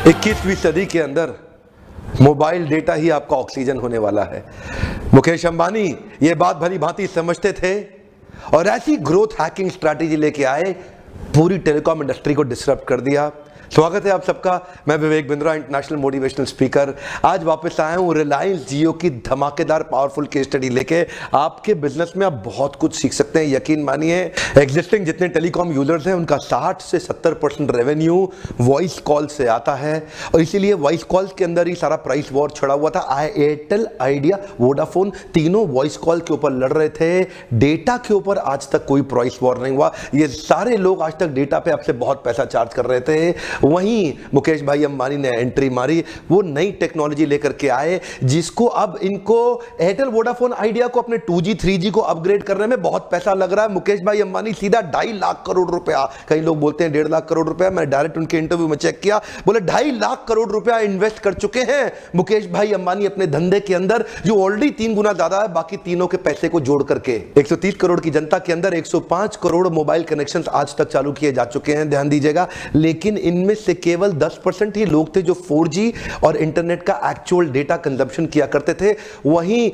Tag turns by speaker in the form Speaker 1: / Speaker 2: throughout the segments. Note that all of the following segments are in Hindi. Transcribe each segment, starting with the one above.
Speaker 1: 21वीं सदी के अंदर मोबाइल डेटा ही आपका ऑक्सीजन होने वाला है। मुकेश अंबानी ये बात भली भांति समझते थे और ऐसी ग्रोथ हैकिंग स्ट्रैटेजी लेके आए, पूरी टेलीकॉम इंडस्ट्री को डिसरप्ट कर दिया। स्वागत है आप सबका, मैं Vivek Bindra, international motivational speaker. आज वापस आया हूँ रिलायंस जियो की धमाकेदार पावरफुल केस स्टडी लेके। आपके बिजनेस में आप बहुत कुछ सीख सकते हैं, यकीन मानिए। एग्जिस्टिंग जितने टेलीकॉम यूजर्स हैं उनका 60 से 70% रेवेन्यू वॉइस कॉल से आता है और इसीलिए वॉइस कॉल्स के अंदर ही सारा प्राइस वॉर छड़ा हुआ था। एयरटेल, आइडिया, वोडाफोन तीनों वॉइस कॉल के ऊपर लड़ रहे थे। डेटा के ऊपर आज तक कोई प्राइस वॉर नहीं हुआ। ये सारे लोग आज तक डेटा पे आपसे बहुत पैसा चार्ज कर रहे थे। वहीं मुकेश भाई अंबानी ने एंट्री मारी, वो नई टेक्नोलॉजी लेकर के आए जिसको अब इनको एयरटेल, वोडाफोन, आइडिया को अपने 2G 3G को अपग्रेड करने में बहुत पैसा लग रहा है। मुकेश भाई अंबानी सीधा 2.5 लाख करोड़ रुपया, कई लोग बोलते हैं 1.5 लाख करोड़ रुपया, मैं डायरेक्ट उनके इंटरव्यू में चेक किया, बोले 2.5 लाख करोड़ रुपया इन्वेस्ट कर चुके हैं मुकेश भाई अंबानी अपने धंधे के अंदर, जो ऑलरेडी 3 गुना ज्यादा है बाकी तीनों के पैसे को जोड़ करके। 130 करोड़ की जनता के अंदर 105 करोड़ मोबाइल कनेक्शंस आज तक चालू किए जा चुके हैं, ध्यान दीजिएगा। लेकिन इनमें से केवल 10% ही लोग थे जो 4G और इंटरनेट का एक्चुअल डेटा कंजप्शन किया करते थे। वहीं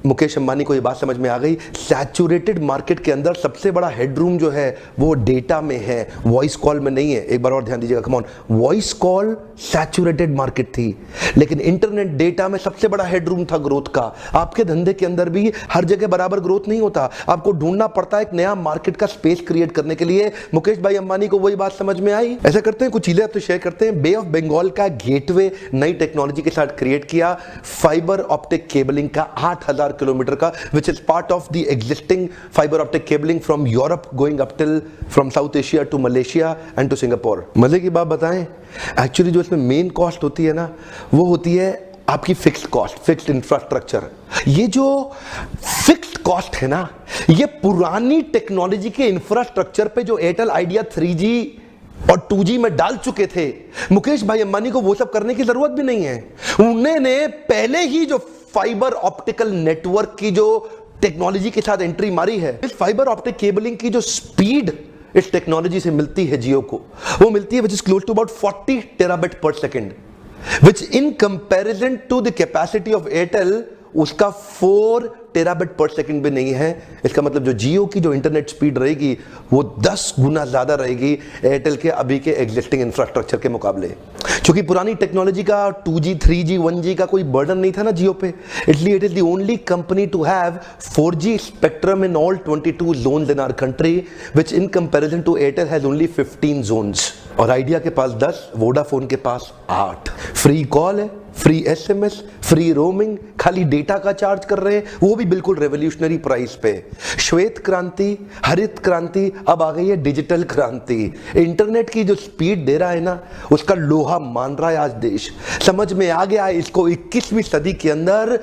Speaker 1: मुकेश अंबानी को ये बात समझ में आ गई, सैचुरेटेड मार्केट के अंदर सबसे बड़ा हेडरूम जो है वो डेटा में है, वॉइस कॉल में नहीं है। एक बार और ध्यान दीजिएगा, come on, voice call saturated market थी, लेकिन इंटरनेट डेटा में सबसे बड़ा हेडरूम था ग्रोथ का। आपके धंधे के अंदर भी हर जगह बराबर ग्रोथ नहीं होता, आपको ढूंढना पड़ता है एक नया मार्केट का स्पेस क्रिएट करने के लिए। मुकेश भाई अंबानी को वही बात समझ में आई। ऐसा करते हैं, कुछ चीजें आपसे शेयर करते हैं। बे ऑफ बंगाल का गेटवे नई टेक्नोलॉजी के साथ क्रिएट किया, फाइबर ऑप्टिक केबलिंग का 8000 किलोमीटर का, which is part of the existing fiber optic cabling from Europe going up till from South Asia to Malaysia and to Singapore। मजे की बात बताएं, एक्चुअली जो इसमें मेन कॉस्ट होती है ना, वो होती है आपकी फिक्स्ड कॉस्ट, फिक्स्ड इंफ्रास्ट्रक्चर। ये जो फिक्स्ड कॉस्ट है ना, ये पुरानी टेक्नोलॉजी के इंफ्रास्ट्रक्चर पे जो एयरटेल, आइडिया 3G और 2G में डाल चुके थे, मुकेश भाई अंबानी को वो सब करने की जरूरत भी नहीं है। उन्होंने पहले ही जो फाइबर ऑप्टिकल नेटवर्क की जो टेक्नोलॉजी के साथ एंट्री मारी है, इस फाइबर ऑप्टिक केबलिंग की जो स्पीड इस टेक्नोलॉजी से मिलती है जियो को, वो मिलती है which is close to about 40 terabit per second, which in comparison to the capacity of Airtel उसका 4 टेराबिट पर सेकंड भी नहीं है। इसका मतलब जो जियो की जो इंटरनेट स्पीड रहेगी वो 10 गुना ज्यादा रहेगी एयरटेल के अभी के एग्जिस्टिंग इंफ्रास्ट्रक्चर के मुकाबले। क्योंकि पुरानी टेक्नोलॉजी का 2G 3G 1G का कोई बर्डन नहीं था ना जियो पे, इसलिए it is the only company to have 4G spectrum in all 22 zones in our country, which in comparison to Airtel has only 15 zones. और आइडिया के पास 10, वोडाफोन के पास 8। फ्री कॉल है, फ्री SMS, फ्री रोमिंग, खाली डेटा का चार्ज कर रहे हैं, वो भी बिल्कुल रेवोल्यूशनरी प्राइस पे। श्वेत क्रांति, हरित क्रांति, अब आ गई है डिजिटल क्रांति। इंटरनेट की जो स्पीड दे रहा है ना, उसका लोहा मान रहा है आज देश। समझ में आ गया इसको, 21वीं सदी के अंदर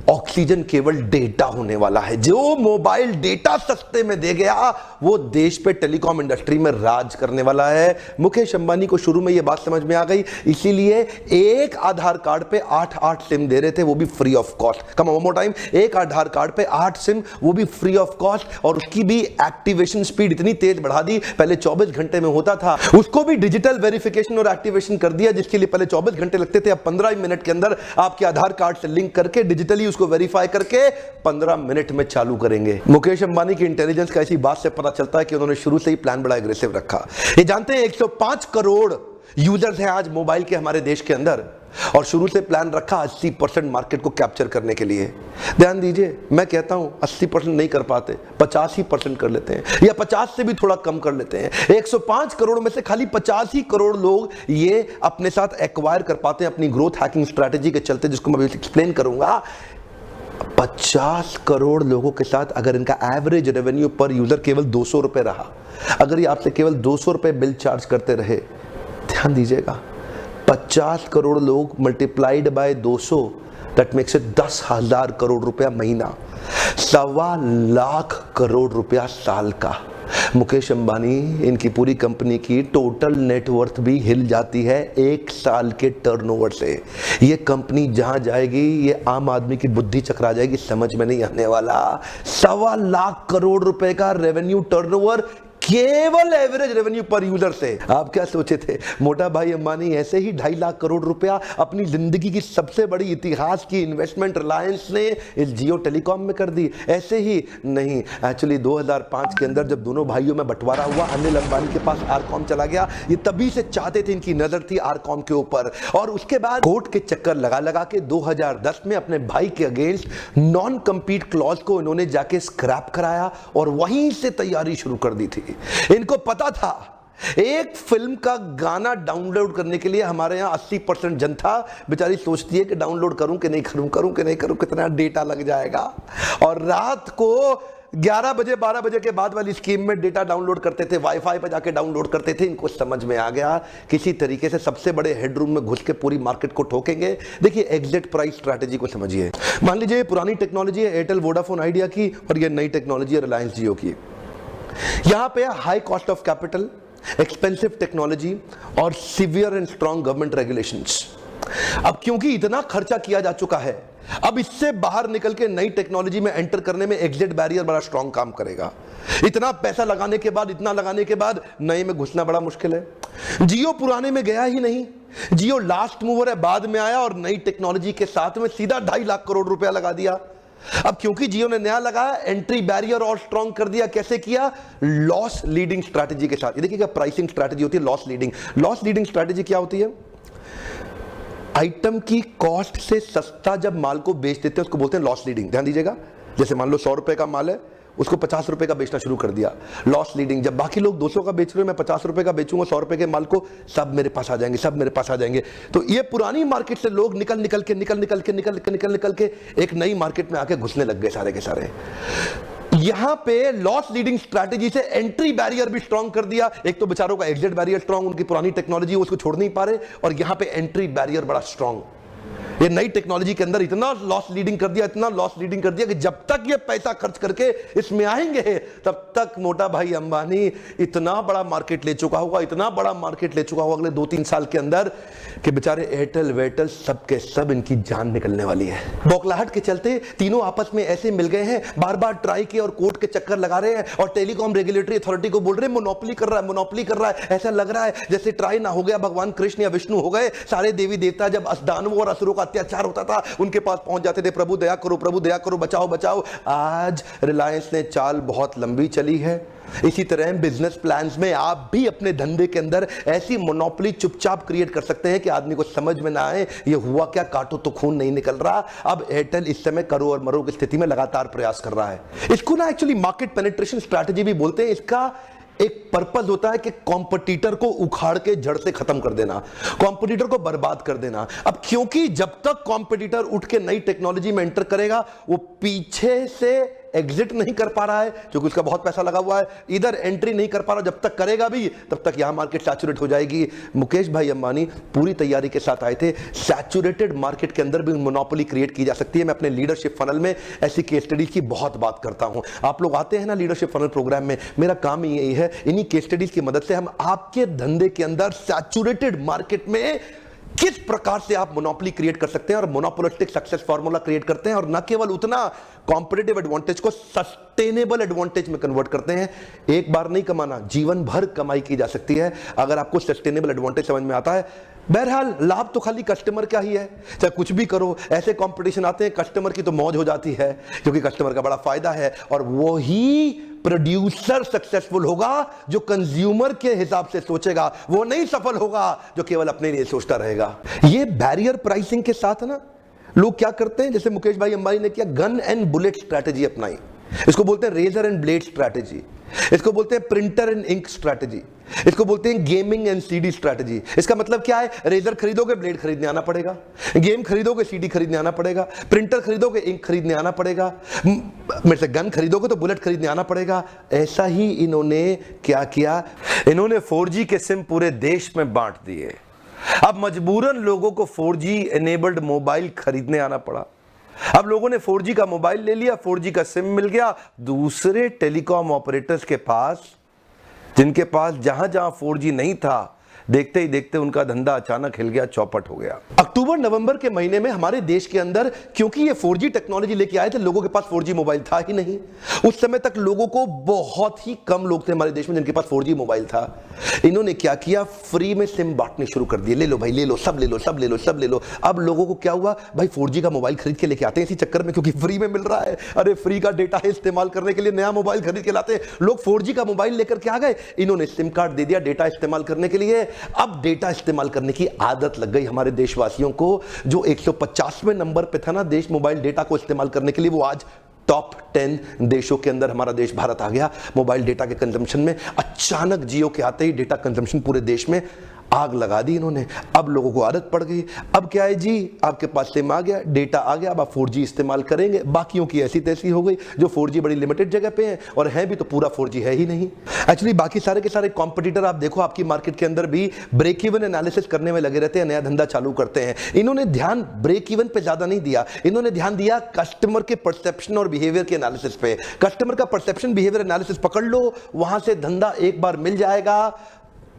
Speaker 1: ऑक्सीजन केवल डेटा होने वाला है। जो मोबाइल डेटा सस्ते में दे गया वो देश पे टेलीकॉम इंडस्ट्री में राज करने वाला है। मुकेश अंबानी को शुरू में ये बात समझ में आ गई, इसीलिए एक आधार कार्ड पे 8 सिम दे रहे थे, वो भी free of cost. Come on more time, एक आधार कार्ड पे 8 सिम, वो भी फ्री ऑफ कॉस्ट, और उसकी भी एक्टिवेशन स्पीड इतनी तेज बढ़ा दी, पहले 24 घंटे में होता था, उसको भी डिजिटल वेरिफिकेशन और एक्टिवेशन कर दिया, जिसके लिए पहले 24 घंटे लगते थे, अब 15 मिनट के अंदर आपके आधार कार्ड से लिंक करके डिजिटली उसको वेरीफाई करके 15 मिनट में चालू करेंगे। मुकेश अंबानी की इंटेलिजेंस का इसी बात से पता चलता है कि उन्होंने शुरू से ही प्लान बड़ा एग्रेसिव रखा। ये जानते हैं 105 करोड़ यूजर्स हैं आज मोबाइल के हमारे देश के अंदर, और शुरू से प्लान रखा 80% मार्केट को कैप्चर करने के लिए। ध्यान दीजिए, मैं कहता हूं 80% नहीं कर पाते, 85% कर लेते हैं, या 50 से भी थोड़ा कम कर लेते हैं। 105 करोड़ में से खाली 85 ही करोड़ लोग ये अपने साथ एक्वायर कर पाते हैं अपनी ग्रोथ हैकिंग स्ट्रैटेजी के चलते, जिसको मैं एक्सप्लेन करूंगा। 50 करोड़ लोगों के साथ अगर इनका एवरेज रेवेन्यू पर यूजर केवल 200 रुपए रहा, अगर ये आपसे केवल 200 रुपए बिल चार्ज करते रहे, ध्यान दीजिएगा, 50 करोड़ लोग multiplied by 200, that makes it 10,000 crore रुपया महीना, 1.25 लाख करोड़ रुपया साल का। मुकेश अंबानी, इनकी पूरी कंपनी की टोटल नेटवर्थ भी हिल जाती है 1 साल के टर्नओवर से। ये कंपनी जहां जाएगी, ये आम आदमी की बुद्धि चकरा जाएगी, समझ में नहीं आने वाला। 1.25 लाख करोड़ रुपए का रेवेन्यू टर्नओवर केवल एवरेज रेवेन्यू पर यूजर से। आप क्या सोचे थे मोटा भाई अंबानी ऐसे ही 2.5 लाख करोड़ रुपया अपनी जिंदगी की सबसे बड़ी इतिहास की इन्वेस्टमेंट रिलायंस ने इस जियो टेलीकॉम में कर दी? ऐसे ही नहीं, एक्चुअली 2005 के अंदर जब दोनों भाइयों में बंटवारा हुआ, अनिल अंबानी के पास आरकॉम चला गया। ये तभी से चाहते थे, इनकी नजर थी आरकॉम के ऊपर, और उसके बाद कोर्ट के चक्कर लगा लगा के 2010 में अपने भाई के अगेंस्ट नॉन कंपीट क्लॉज को इन्होंने जाके स्क्रैप कराया और वहीं से तैयारी शुरू कर दी थी। इनको पता था एक फिल्म का गाना डाउनलोड करने के लिए हमारे यहां 80% जनता बेचारी सोचती है कि डाउनलोड करूं कि नहीं करूं, कितना डेटा लग जाएगा, और रात को 11 बजे 12 बजे के बाद वाली स्कीम में डेटा डाउनलोड करते थे, वाईफाई पर जाके डाउनलोड करते थे। इनको समझ में आ गया किसी तरीके से सबसे बड़े हेडरूम में घुस के पूरी मार्केट को ठोकेंगे। देखिए एग्जिट प्राइस स्ट्रैटेजी को समझिए। मान लीजिए पुरानी टेक्नोलॉजी है एयरटेल वोडाफोन आइडिया की, और ये नई टेक्नोलॉजी है रिलायंस जियो की। यहां पे high cost of capital, expensive technology और severe and strong government regulations. अब क्योंकि इतना खर्चा किया जा चुका है, अब इससे बाहर निकल के नई टेक्नोलॉजी में एंटर करने में एग्जिट बैरियर बड़ा स्ट्रॉन्ग काम करेगा। इतना पैसा लगाने के बाद, इतना लगाने के बाद नए में घुसना बड़ा मुश्किल है। जियो पुराने में गया ही नहीं, जियो लास्ट मूवर है, बाद में आया और नई टेक्नोलॉजी के साथ में सीधा 2.5 लाख करोड़ रुपया लगा दिया। अब क्योंकि जियो ने नया लगाया, एंट्री बैरियर और स्ट्रॉन्ग कर दिया। कैसे किया? लॉस लीडिंग स्ट्रैटेजी के साथ। ये देखिए क्या प्राइसिंग स्ट्रैटेजी होती है, loss leading. Loss leading strategy क्या होती है? आइटम की कॉस्ट से सस्ता जब माल को बेच देते हैं उसको बोलते हैं लॉस लीडिंग। ध्यान दीजिएगा, जैसे मान लो 100 रुपए का माल है, उसको 50 रुपए का बेचना शुरू कर दिया, लॉस लीडिंग। जब बाकी लोग 200 का बेच रहे हैं, मैं 50 रुपए का बेचूंगा 100 रुपए के माल को, सब मेरे पास आ जाएंगे। तो ये पुरानी मार्केट से लोग निकल के एक नई मार्केट में आके घुसने लग गए सारे के सारे। यहां पे लॉस लीडिंग स्ट्रैटेजी से एंट्री बैरियर भी स्ट्रॉन्ग कर दिया। एक तो बेचारों का एग्जिट बैरियर स्ट्रॉन्ग, उनकी पुरानी टेक्नोलॉजी उसको छोड़ नहीं पा रहे, और यहां पे एंट्री बैरियर बड़ा स्ट्रॉन्ग। ये नई टेक्नोलॉजी के अंदर इतना लॉस लीडिंग कर दिया कि जब तक ये पैसा खर्च करके इसमें आएंगे तब तक मोटा भाई अंबानी इतना बड़ा मार्केट ले चुका होगा अगले 2-3 साल के अंदर, कि बेचारे एयरटेल वेयरटेल सबके सब इनकी जान निकलने वाली है। बौखलाहट के चलते तीनों आपस में ऐसे मिल गए हैं, बार बार ट्राई किए और कोर्ट के चक्कर लगा रहे हैं, और टेलीकॉम रेगुलेटरी अथॉरिटी को बोल रहे हैं मोनोपोली कर रहा है। ऐसा लग रहा है जैसे ट्राई ना हो गया, भगवान कृष्ण या विष्णु हो गए। सारे देवी देवता जब दानवों और असुरों का अत्याचार होता था उनके पास पहुंच जाते थे, प्रभु दया करो, बचाओ। आज रिलायंस ने चाल बहुत लंबी चली है। इसी तरह बिजनेस प्लान्स में आप भी अपने धंधे के अंदर ऐसी मोनोपोली चुपचाप क्रिएट कर सकते हैं कि आदमी को समझ में ना आए ये हुआ क्या, काटो तो खून नहीं निकल रहा। अब एयरटेल इस समय करो और मरो की स्थिति में लगातार प्रयास कर रहा है। इसको ना एक्चुअली मार्केट पेनिट्रेशन स्ट्रैटेजी भी बोलते हैं। इसका एक पर्पस होता है कि कॉम्पिटिटर को उखाड़ के जड़ से खत्म कर देना, कॉम्पिटिटर को बर्बाद कर देना। अब क्योंकि जब तक कॉम्पिटिटर उठ के नई टेक्नोलॉजी में एंटर करेगा, वो पीछे से एग्जिट नहीं कर पा रहा है क्योंकि उसका बहुत पैसा लगा हुआ है, इधर एंट्री नहीं कर पा रहा। जब तक करेगा भी तब तक यहां मार्केट सैचुरेट हो जाएगी। मुकेश भाई अंबानी पूरी तैयारी के साथ आए थे। सैचुरेटेड मार्केट के अंदर भी मोनोपोली क्रिएट की जा सकती है। मैं अपने लीडरशिप फनल में ऐसी केस स्टडीज की बहुत बात करता हूं। आप लोग आते हैं ना लीडरशिप फनल प्रोग्राम में, मेरा काम ही यही है, इन्हीं केस स्टडीज की मदद से हम आपके धंधे के अंदर सैचुरेटेड मार्केट में किस प्रकार से आप मोनोपोली क्रिएट कर सकते हैं और मोनोपोलिस्टिक सक्सेस फार्मूला क्रिएट करते हैं, और न केवल उतना कॉम्पिटिटिव एडवांटेज को सस्टेनेबल एडवांटेज में कन्वर्ट करते हैं। एक बार नहीं कमाना, जीवन भर कमाई की जा सकती है अगर आपको सस्टेनेबल एडवांटेज समझ में आता है। बहरहाल लाभ तो खाली कस्टमर का ही है, चाहे कुछ भी करो। ऐसे कंपटीशन आते हैं, कस्टमर की तो मौज हो जाती है क्योंकि कस्टमर का बड़ा फायदा है, और वो ही प्रोड्यूसर सक्सेसफुल होगा जो कंज्यूमर के हिसाब से सोचेगा। वो नहीं सफल होगा जो केवल अपने लिए सोचता रहेगा। ये बैरियर प्राइसिंग के साथ ना लोग क्या करते हैं, जैसे मुकेश भाई अंबानी ने किया, गन एंड बुलेट स्ट्रैटेजी अपनाई। इसको बोलते हैं रेजर एंड ब्लेड स्ट्रैटेजी, इसको बोलते हैं प्रिंटर एंड इंक स्ट्रैटेजी, इसको बोलते हैं गेमिंग एंड सीडी स्ट्रैटेजी। इसका मतलब क्या है? रेजर खरीदोगे ब्लेड खरीदने आना पड़ेगा, गेम खरीदोगे सीडी खरीदने आना पड़ेगा, प्रिंटर खरीदोगे इंक खरीदने आना पड़ेगा, मेरे से गन खरीदोगे तो बुलेट खरीदने आना पड़ेगा। ऐसा ही इन्होंने क्या किया, इन्होंने 4G के सिम पूरे देश में बांट दिए। अब मजबूरन लोगों को 4G एनेबल्ड मोबाइल खरीदने आना पड़ा। अब लोगों ने 4G का मोबाइल ले लिया, 4G का सिम मिल गया। दूसरे टेलीकॉम ऑपरेटर्स के पास, जिनके पास जहां जहां 4G नहीं था, देखते ही देखते उनका धंधा अचानक हिल गया, चौपट हो गया। अक्टूबर नवंबर के महीने में हमारे देश के अंदर, क्योंकि ये 4G टेक्नोलॉजी लेके आए थे, लोगों के पास 4G मोबाइल था ही नहीं। उस समय तक लोगों को बहुत ही कम लोग थे हमारे देश में जिनके पास 4G मोबाइल था। इन्होंने क्या किया, फ्री में सिम बांटने शुरू कर दिए। ले लो भाई, ले लो, सब ले लो, सब ले लो, सब ले लो। अब लोगों को क्या हुआ, भाई 4G का मोबाइल खरीद के लेके आते हैं इसी चक्कर में, क्योंकि फ्री में मिल रहा है। अरे फ्री का डेटा है, इस्तेमाल करने के लिए नया मोबाइल खरीद के लाते हैं लोग। 4G का मोबाइल लेकर के आ गए, इन्होंने सिम कार्ड दे दिया डेटा इस्तेमाल करने के लिए। अब डेटा इस्तेमाल करने की आदत लग गई हमारे देशवासियों को। जो 150वें नंबर पे था ना देश मोबाइल डेटा को इस्तेमाल करने के लिए, वो आज टॉप 10 देशों के अंदर हमारा देश भारत आ गया मोबाइल डेटा के कंजम्पशन में। अचानक जियो के आते ही डेटा कंजम्पशन पूरे देश में आग लगा दी इन्होंने। अब लोगों को आदत पड़ गई। अब क्या है जी, आपके पास सिम आ गया, डेटा आ गया, अब आप 4G इस्तेमाल करेंगे। बाकियों की ऐसी तैसी हो गई। जो 4G बड़ी लिमिटेड जगह पे है, और है भी तो पूरा 4G है ही नहीं। एक्चुअली बाकी सारे के सारे कॉम्पिटिटर आप देखो, आपकी मार्केट के अंदर भी ब्रेक इवन एनालिसिस करने में लगे रहते हैं, नया धंधा चालू करते हैं। इन्होंने ध्यान ब्रेक इवन पे ज्यादा नहीं दिया, इन्होंने ध्यान दिया कस्टमर के परसेप्शन और बिहेवियर के एनालिसिस पे। कस्टमर का परसेप्शन बिहेवियर एनालिसिस पकड़ लो, वहां से धंधा एक बार मिल जाएगा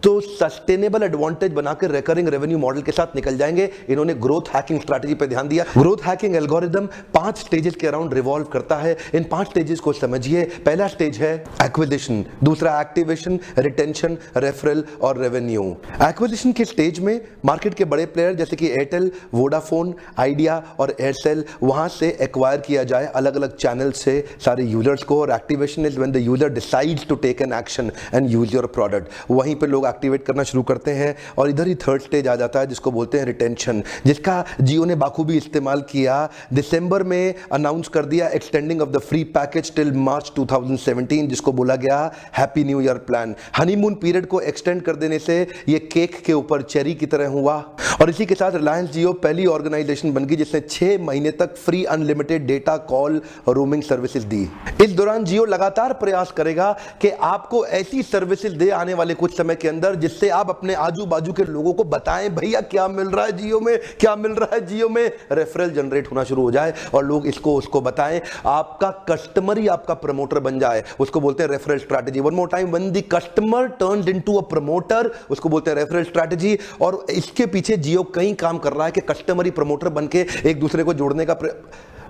Speaker 1: तो सस्टेनेबल एडवांटेज बनाकर रिकरिंग रेवेन्यू मॉडल के साथ निकल जाएंगे। इन्होंने ग्रोथ हैकिंग स्ट्रैटेजी पे ध्यान दिया। ग्रोथ हैकिंग एल्गोरिदम 5 स्टेजेस के अराउंड रिवॉल्व करता है। इन 5 स्टेजेस को समझिए। पहला स्टेज है एक्विजिशन, दूसरा एक्टिवेशन, रिटेंशन, रेफरल और रेवेन्यू। एक्विजिशन के स्टेज में मार्केट के बड़े प्लेयर जैसे कि एयरटेल, वोडाफोन, आइडिया और एयरसेल, वहां से एक्वायर किया जाए अलग अलग चैनल से सारे यूजर्स को। और activation is when the user decides to take an action and use your product. वहीं पे लोग एक्टिवेट करना शुरू करते हैं। और इधर ही थर्ड स्टेज आ जाता है जिसको बोलते हैं रिटेंशन, जिसका जियो ने बाखूबी इस्तेमाल किया। दिसंबर में अनाउंस कर दिया extending of the free package till March 2017, जिसको बोला गया happy new year plan. Honeymoon period को एक्सटेंड कर देने से ये केक के ऊपर चेरी की तरह हुआ। और इसी के साथ रिलायंस जियो पहली ऑर्गेनाइजेशन बन गई जिसने 6 महीने तक free unlimited data call roaming services दी। इस दौरान जियो लगातार प्रयास करेगा कि आपको ऐसी सर्विसेज दे आने वाले कुछ समय के अंदर जिससे आप अपने आजू बाजू के लोगों को बताएं भैया क्या मिल रहा है जियो में, क्या मिल रहा है जियो में। रेफरल जनरेट होना शुरू हो जाए और लोग इसको उसको बताएं। आपका कस्टमर ही आपका प्रमोटर बन जाए, उसको बोलते हैं referral strategy. One more time, when the customer turns into a promoter, उसको बोलते हैं रेफरल स्ट्रैटेजी। और इसके पीछे जियो कई काम कर रहा है कि कस्टमर ही प्रमोटर बन के एक दूसरे को जोड़ने का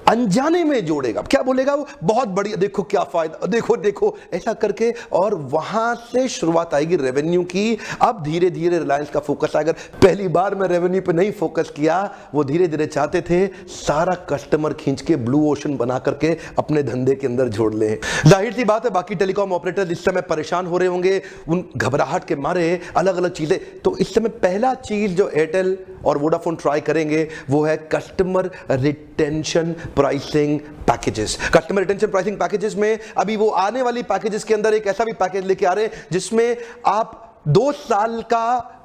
Speaker 1: अनजाने में जोड़ेगा। क्या बोलेगा वो, बहुत बढ़िया, देखो क्या फायदा, देखो देखो, ऐसा करके। और वहां से शुरुआत आएगी रेवेन्यू की। अब धीरे धीरे रिलायंस का फोकस आएगा। पहली बार में रेवेन्यू पे नहीं फोकस किया, वो धीरे धीरे चाहते थे सारा कस्टमर खींच के ब्लू ओशन बना करके अपने धंधे के अंदर जोड़ ले। जाहिर सी बात है बाकी टेलीकॉम ऑपरेटर इस समय परेशान हो रहे होंगे, उन घबराहट के मारे अलग अलग चीजें। तो इस समय पहला चीज जो एयरटेल और वोडाफोन ट्राई करेंगे वो है customer retention pricing packages. Customer retention pricing packages में अभी वो आने वाली पैकेजेस के अंदर एक ऐसा भी पैकेज लेके आ रहे हैं जिसमें आप 2 साल का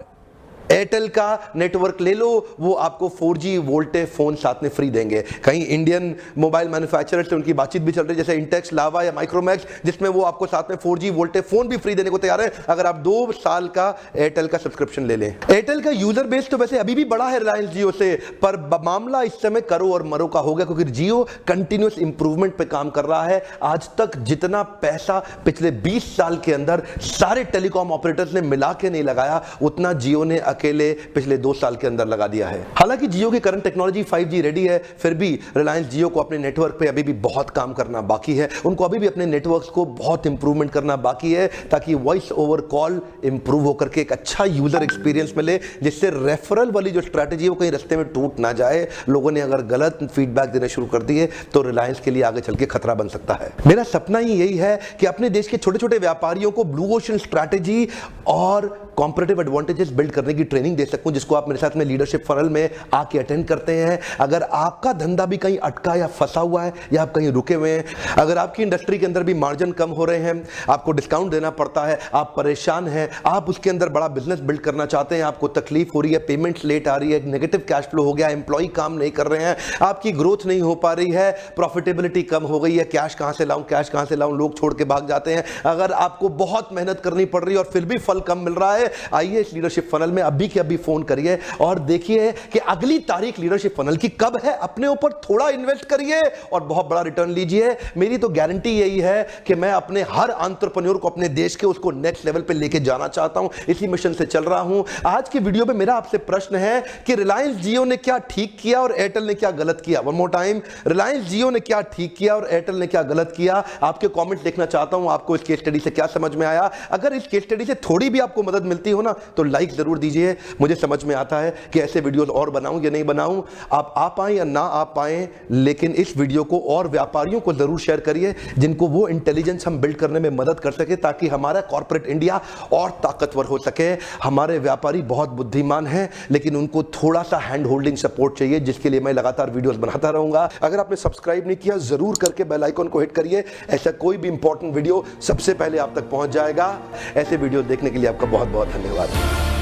Speaker 1: एयरटेल का नेटवर्क ले लो, वो आपको 4G वोल्टे फोन साथ में फ्री देंगे। कहीं इंडियन मोबाइल मैन्युफैक्चरर से उनकी बातचीत भी चल रही है जैसे इंटेक्स, लावा या माइक्रोमैक्स, जिसमें वो आपको साथ में 4G वोल्टे फोन भी फ्री देने को तैयार है अगर आप 2 साल का एयरटेल का सब्सक्रिप्शन ले लें। एयरटेल का यूजर बेस तो वैसे अभी भी बड़ा है रिलायंस जियो से, पर मामला इस समय करो और मरो का हो गया क्योंकि जियो कंटिन्यूअस इंप्रूवमेंट पे काम कर रहा है। आज तक जितना पैसा पिछले 20 साल के अंदर सारे टेलीकॉम ऑपरेटर्स ने मिला के नहीं लगाया, उतना जियो ने अकेले पिछले 2 साल के अंदर लगा दिया है। हालांकि जियो की करंट टेक्नोलॉजी 5G रेडी है, फिर भी रिलायंस जियो को अपने नेटवर्क पे अभी भी बहुत काम करना बाकी है। उनको अभी भी अपने नेटवर्क्स को बहुत इंप्रूवमेंट करना बाकी है ताकि वॉइस ओवर कॉल इंप्रूव होकर के एक अच्छा यूजर एक्सपीरियंस मिले, जिससे रेफरल वाली जो स्ट्रैटेजी वो कहीं रास्ते में टूट ना जाए। लोगों ने अगर गलत फीडबैक देना शुरू कर दिए तो रिलायंस के लिए आगे चल के खतरा बन सकता है। मेरा सपना ही यही है कि अपने देश के छोटे छोटे व्यापारियों को ब्लू ओशन स्ट्रैटेजी और कॉम्पिटिटिव एडवांटेजेस बिल्ड करने की ट्रेनिंग दे सकूं, जिसको आप मेरे साथ में लीडरशिप फनल में आके अटेंड करते हैं। अगर आपका धंधा भी कहीं अटका या फंसा हुआ है या आप कहीं रुके हुए हैं, अगर आपकी इंडस्ट्री के अंदर भी मार्जिन कम हो रहे हैं, आपको डिस्काउंट देना पड़ता है, आप परेशान हैं, आप उसके अंदर बड़ा बिजनेस बिल्ड करना चाहते हैं, आपको तकलीफ हो रही है, पेमेंट्स लेट आ रही है, नेगेटिव कैश फ्लो हो गया, एम्प्लॉय काम नहीं कर रहे हैं, आपकी ग्रोथ नहीं हो पा रही है, प्रॉफिटेबिलिटी कम हो गई है, कैश कहां से लाऊं, कैश कहां से लाऊं, लोग छोड़ के भाग जाते हैं। अगर आपको बहुत मेहनत करनी पड़ रही है और फिर भी फल कम मिल रहा है, है। आइए इस लीडरशिप फनल में अभी के अभी फोन करिए और देखिए कि अगली तारीख लीडरशिप फनल की कब है। अपने ऊपर थोड़ा इन्वेस्ट करिए और बहुत बड़ा रिटर्न लीजिए। मेरी तो गारंटी यही है कि मैं अपने हर एंटरप्रेन्योर को अपने देश के उसको नेक्स्ट लेवल पे लेके जाना चाहता हूं, इसी मिशन से चल रहा हूं। आज की वीडियो में मेरा आपसे प्रश्न है कि रिलायंस जियो ने क्या ठीक किया और एयरटेल ने क्या गलत किया। वन मोर टाइम, रिलायंस जियो ने क्या ठीक किया और एयरटेल ने क्या गलत किया। आपके कमेंट देखना चाहता हूं, आपको इस केस स्टडी से क्या समझ में आया। अगर इस केस स्टडी से थोड़ी भी आपको मदद मिलती हो ना तो लाइक जरूर दीजिए। मुझे समझ में आता है कि ऐसे वीडियोस और बनाऊं या नहीं बनाऊं, आप आ पाएं या ना आ पाएं, लेकिन इस वीडियो को और व्यापारियों को जरूर शेयर करिए जिनको वो इंटेलिजेंस हम बिल्ड करने में मदद कर सके, ताकि हमारा कॉर्पोरेट इंडिया और ताकतवर हो सके। हमारे व्यापारी बहुत बुद्धिमान हैं, लेकिन उनको थोड़ा सा हैंड होल्डिंग सपोर्ट चाहिए, जिसके लिए मैं लगातार वीडियोस बनाता रहूंगा। अगर आपने सब्सक्राइब नहीं किया जरूर करके बेल आइकन को हिट करिए। ऐसा कोई भी इंपॉर्टेंट वीडियो सबसे पहले आप तक पहुंच जाएगा। ऐसे वीडियो देखने के लिए आपका बहुत बहुत धन्यवाद।